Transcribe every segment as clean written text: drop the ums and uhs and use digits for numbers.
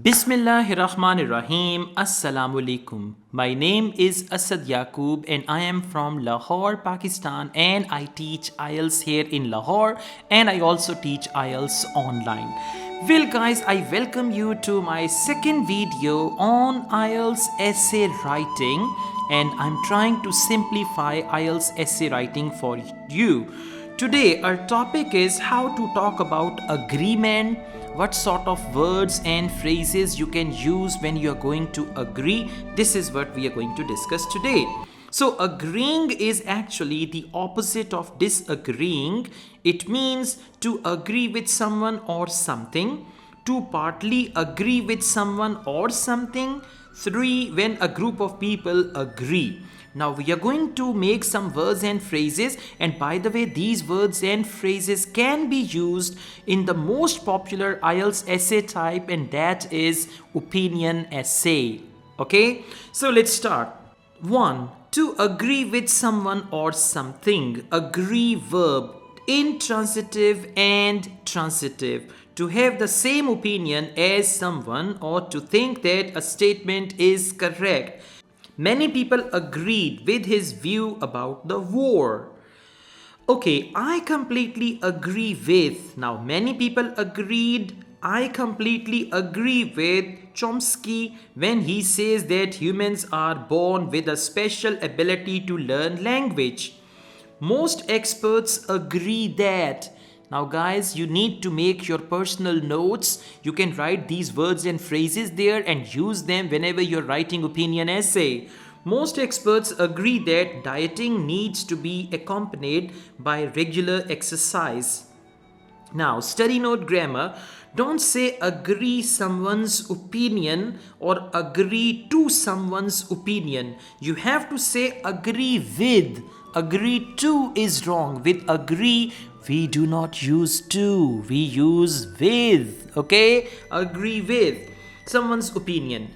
Bismillahirrahmanirrahim. Assalamu alaikum. My name is Asad Yaqub and I am from Lahore, Pakistan, and I teach IELTS here in Lahore, and I also teach IELTS online. Well guys, I welcome you to my second video on IELTS essay writing, and I'm trying to simplify IELTS essay writing for you. Today our topic is how to talk about agreement, what sort of words and phrases you can use when you are going to agree. This is what we are going to discuss today. So agreeing is actually the opposite of disagreeing. It means to agree with someone or something, to partly agree with someone or something, 3 when a group of people agree. Now we are going to make some words and phrases, and by the way, these words and phrases can be used in the most popular IELTS essay type, and that is opinion essay. Okay, so let's start. 1. To agree with someone or something. Agree verb, intransitive and transitive. To have the same opinion as someone or to think that a statement is correct. Many people agreed with his view about the war. Okay, I completely agree with. Now, many people agreed. I completely agree with Chomsky when he says that humans are born with a special ability to learn language. Most experts agree that. Now guys, you need to make your personal notes. You can write these words and phrases there and use them whenever you're writing opinion essay. Most experts agree that dieting needs to be accompanied by regular exercise. Now, study note grammar. Don't say agree someone's opinion or agree to someone's opinion. You have to say agree with. Agree to is wrong. With agree, we do not use to. We use with. Okay? Agree with someone's opinion.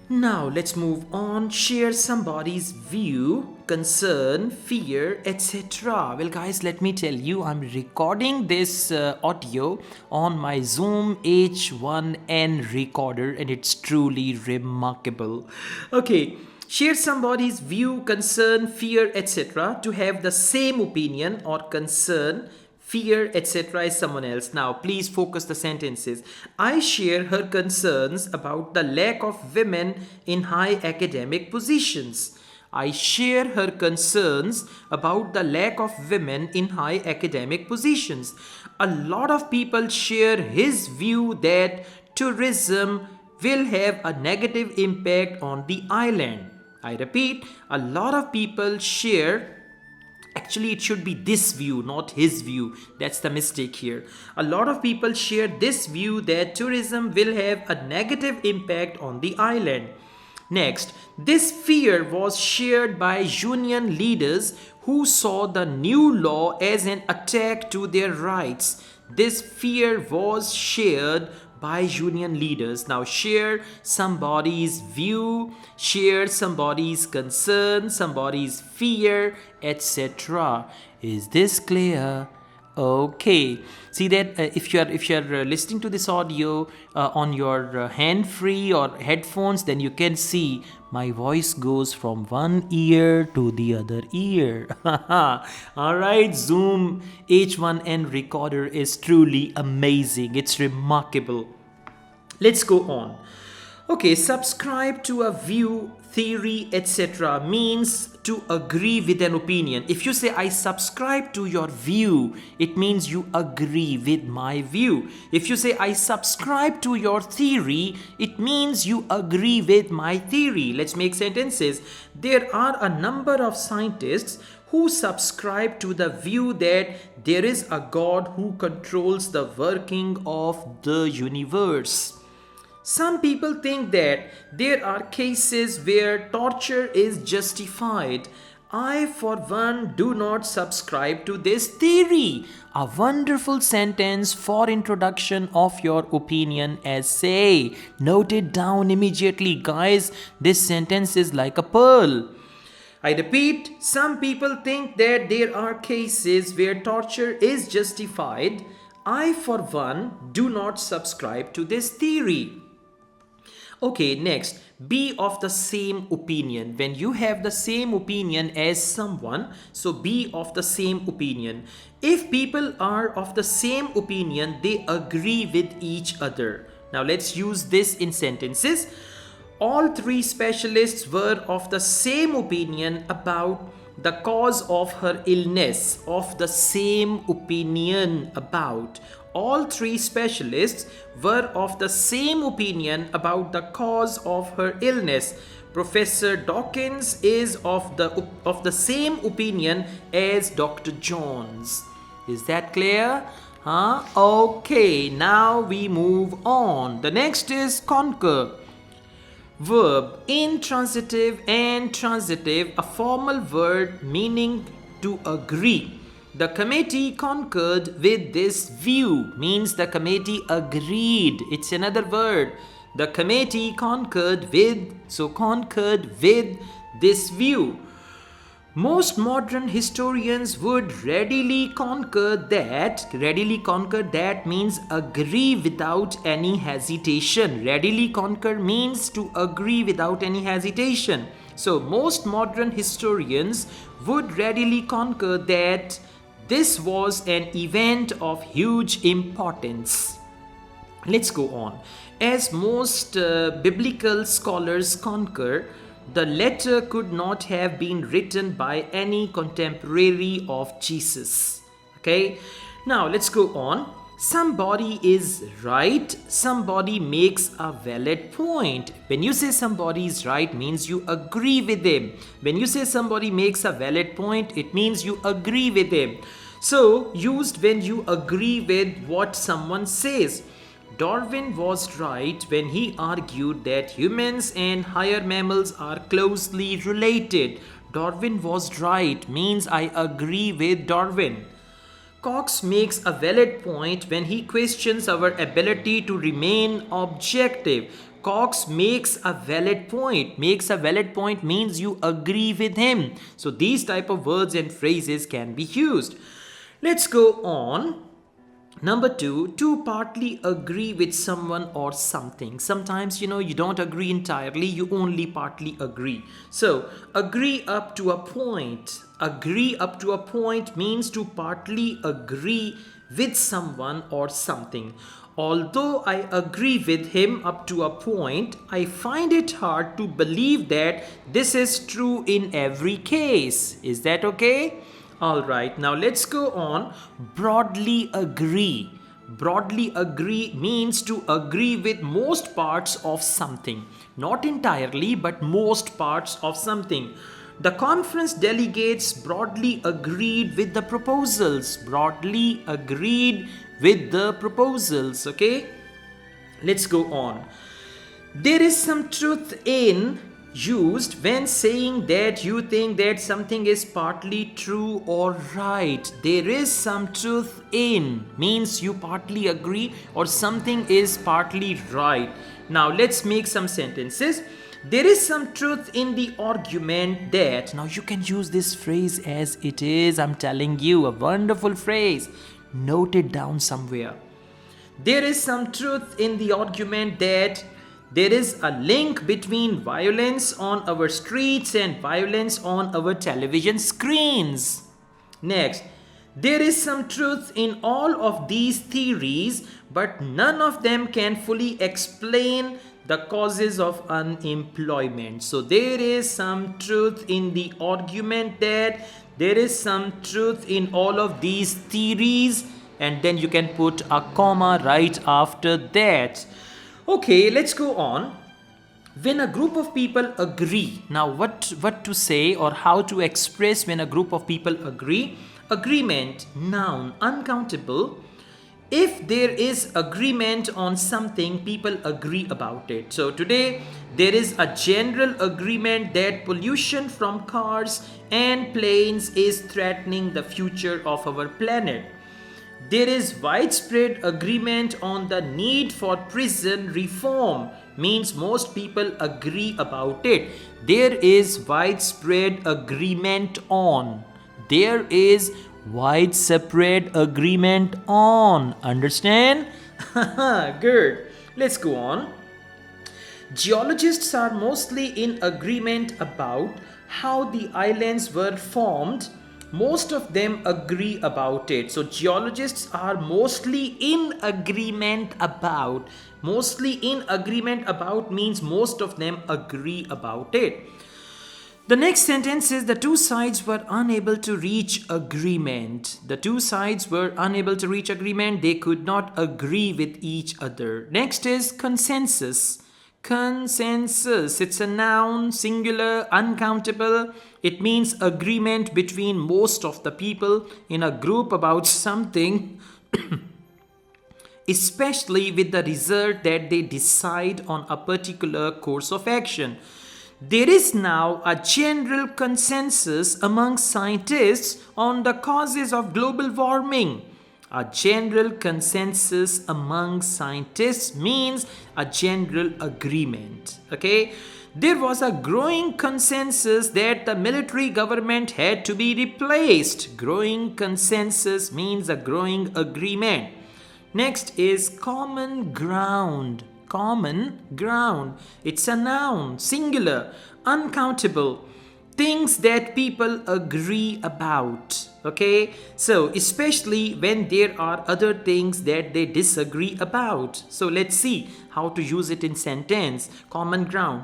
Now let's move on. Share somebody's view, concern, fear, etc. Well guys, let me tell you, I'm recording this audio on my Zoom H1N recorder, and it's truly remarkable. Okay, share somebody's view, concern, fear, etc. To have the same opinion or concern, fear, etc. as someone else. Now, please focus the sentences. I share her concerns about the lack of women in high academic positions. I share her concerns about the lack of women in high academic positions. A lot of people share his view that tourism will have a negative impact on the island. I repeat, a lot of people share. Actually, it should be this view, not his view. That's the mistake here. A lot of people share this view that tourism will have a negative impact on the island. Next, this fear was shared by union leaders who saw the new law as an attack to their rights. This fear was shared by union leaders. Now share somebody's view, share somebody's concern, somebody's fear, etc. Is this clear? Okay, see that if you're listening to this audio on your hand-free or headphones, then you can see my voice goes from one ear to the other ear. All right, Zoom H1N recorder is truly amazing. It's remarkable. Let's go on. Okay, subscribe to a view, theory, etc. means to agree with an opinion. If you say I subscribe to your view, it means you agree with my view. If you say I subscribe to your theory, it means you agree with my theory. Let's make sentences. There are a number of scientists who subscribe to the view that there is a God who controls the working of the universe. Some people think that there are cases where torture is justified. I, for one, do not subscribe to this theory. A wonderful sentence for introduction of your opinion essay. Note it down immediately, guys. This sentence is like a pearl. I repeat, some people think that there are cases where torture is justified. I, for one, do not subscribe to this theory. Okay, next, be of the same opinion. When you have the same opinion as someone, so be of the same opinion. If people are of the same opinion, they agree with each other. Now let's use this in sentences. All three specialists were of the same opinion about the cause of her illness. Of the same opinion about. All three specialists were of the same opinion about the cause of her illness. Professor Dawkins is of the same opinion as Dr. Jones. Is that clear? Huh? Okay, now we move on. The next is conquer. Verb, intransitive and transitive, a formal word meaning to agree. The committee concurred with this view, means the committee agreed. It's another word. The committee concurred with, so concurred with this view. Most modern historians would readily concur that means agree without any hesitation. Readily concur means to agree without any hesitation. So most modern historians would readily concur that this was an event of huge importance. Let's go on. As most biblical scholars concur, the letter could not have been written by any contemporary of Jesus. Okay, now let's go on. Somebody is right, somebody makes a valid point. When you say somebody is right, means you agree with him. When you say somebody makes a valid point, it means you agree with him. So, used when you agree with what someone says. Darwin was right when he argued that humans and higher mammals are closely related. Darwin was right means I agree with Darwin. Cox makes a valid point when he questions our ability to remain objective. Cox makes a valid point. Makes a valid point means you agree with him. So these type of words and phrases can be used. Let's go on. Number 2, to partly agree with someone or something. Sometimes, you don't agree entirely, you only partly agree. So, agree up to a point. Agree up to a point means to partly agree with someone or something. Although I agree with him up to a point, I find it hard to believe that this is true in every case. Is that okay? Alright, now let's go on. Broadly agree. Broadly agree means to agree with most parts of something. Not entirely, but most parts of something. The conference delegates broadly agreed with the proposals. Broadly agreed with the proposals, okay? Let's go on. There is some truth in used when saying that you think that something is partly true or right. There is some truth in means you partly agree or something is partly right. Now let's make some sentences. There is some truth in the argument that. Now you can use this phrase as it is. I'm telling you, a wonderful phrase. Note it down somewhere. There is some truth in the argument that there is a link between violence on our streets and violence on our television screens. Next, there is some truth in all of these theories, but none of them can fully explain the causes of unemployment. So there is some truth in the argument that there is some truth in all of these theories, and then you can put a comma right after that. Okay, let's go on. When a group of people agree, now what to say or how to express when a group of people agree? Agreement, noun, uncountable. If there is agreement on something, people agree about it. So today, there is a general agreement that pollution from cars and planes is threatening the future of our planet. There is widespread agreement on the need for prison reform, means most people agree about it. There is widespread agreement on. There is widespread agreement on. Understand? Good. Let's go on. Geologists are mostly in agreement about how the islands were formed. Most of them agree about it. So geologists are mostly in agreement about. Mostly in agreement about means most of them agree about it. The next sentence is the two sides were unable to reach agreement. The two sides were unable to reach agreement. They could not agree with each other. Next is consensus. Consensus. It's a noun, singular, uncountable. It means agreement between most of the people in a group about something, especially with the result that they decide on a particular course of action. There is now a general consensus among scientists on the causes of global warming. A general consensus among scientists means a general agreement. Okay? There was a growing consensus that the military government had to be replaced. Growing consensus means a growing agreement. Next is common ground. Common ground. It's a noun, singular, uncountable. Things that people agree about. Okay, so especially when there are other things that they disagree about. So let's see how to use it in sentence. Common ground.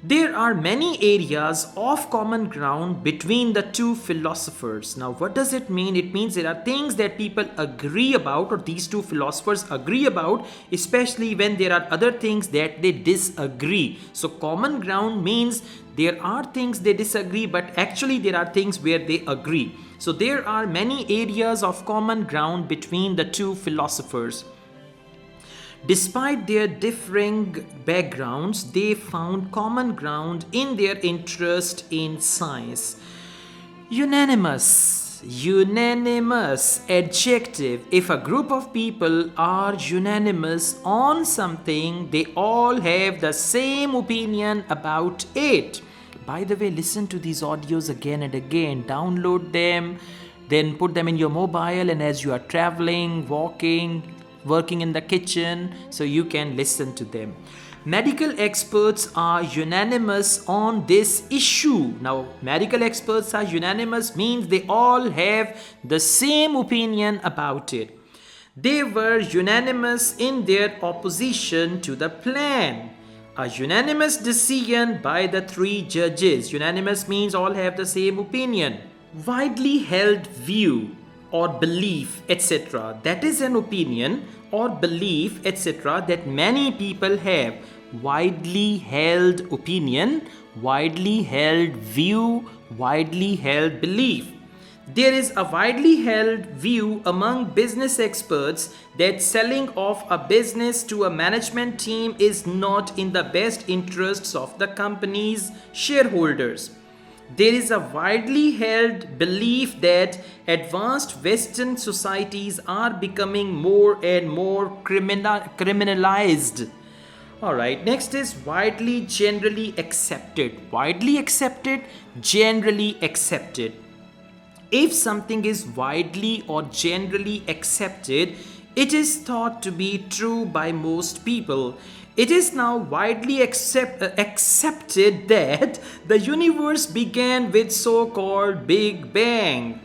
There are many areas of common ground between the two philosophers. Now, what does it mean? It means there are things that people agree about, or these two philosophers agree about, especially when there are other things that they disagree. So, common ground means there are things they disagree, but actually there are things where they agree. So, there are many areas of common ground between the two philosophers. Despite their differing backgrounds, they found common ground in their interest in science. Unanimous. Unanimous. Adjective. If a group of people are unanimous on something, they all have the same opinion about it. By the way, listen to these audios again and again. Download them, then put them in your mobile, and as you are traveling, walking, working in the kitchen, so you can listen to them. Medical experts are unanimous on this issue. Now, medical experts are unanimous means they all have the same opinion about it. They were unanimous in their opposition to the plan. A unanimous decision by the three judges. Unanimous means all have the same opinion. Widely held view or belief, etc. That is an opinion or belief, etc. that many people have. Widely held opinion, widely held view, widely held belief. There is a widely held view among business experts that selling off a business to a management team is not in the best interests of the company's shareholders. There is a widely held belief that advanced Western societies are becoming more and more criminalized. Alright, next is widely generally accepted. Widely accepted, generally accepted. If something is widely or generally accepted, it is thought to be true by most people. It is now widely accepted that the universe began with so-called Big Bang.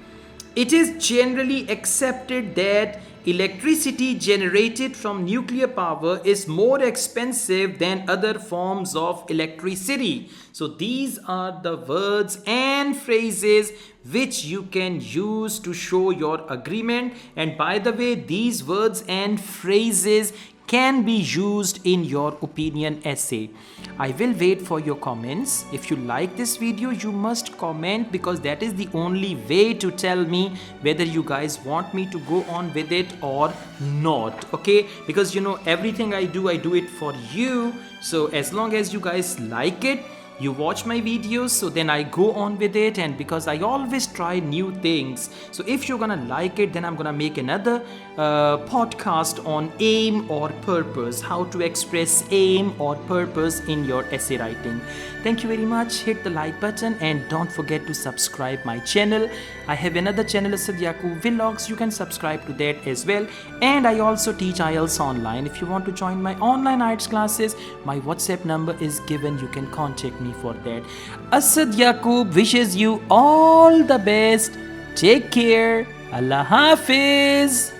It is generally accepted that electricity generated from nuclear power is more expensive than other forms of electricity. So these are the words and phrases which you can use to show your agreement. And by the way, these words and phrases can be used in your opinion essay. I will wait for your comments. If you like this video, you must comment, because that is the only way to tell me whether you guys want me to go on with it or not. Okay, because you know everything I do it for you. So as long as you guys like it, you watch my videos, so then I go on with it, and because I always try new things, so if you're gonna like it, then I'm gonna make another podcast on aim or purpose, how to express aim or purpose in your essay writing. Thank you very much. Hit the like button and don't forget to subscribe my channel. I have another channel, Asad Yaqub Vlogs. You can subscribe to that as well. And I also teach IELTS online. If you want to join my online IELTS classes, my WhatsApp number is given. You can contact me for that. Asad Yaqub wishes you all the best. Take care. Allah Hafiz.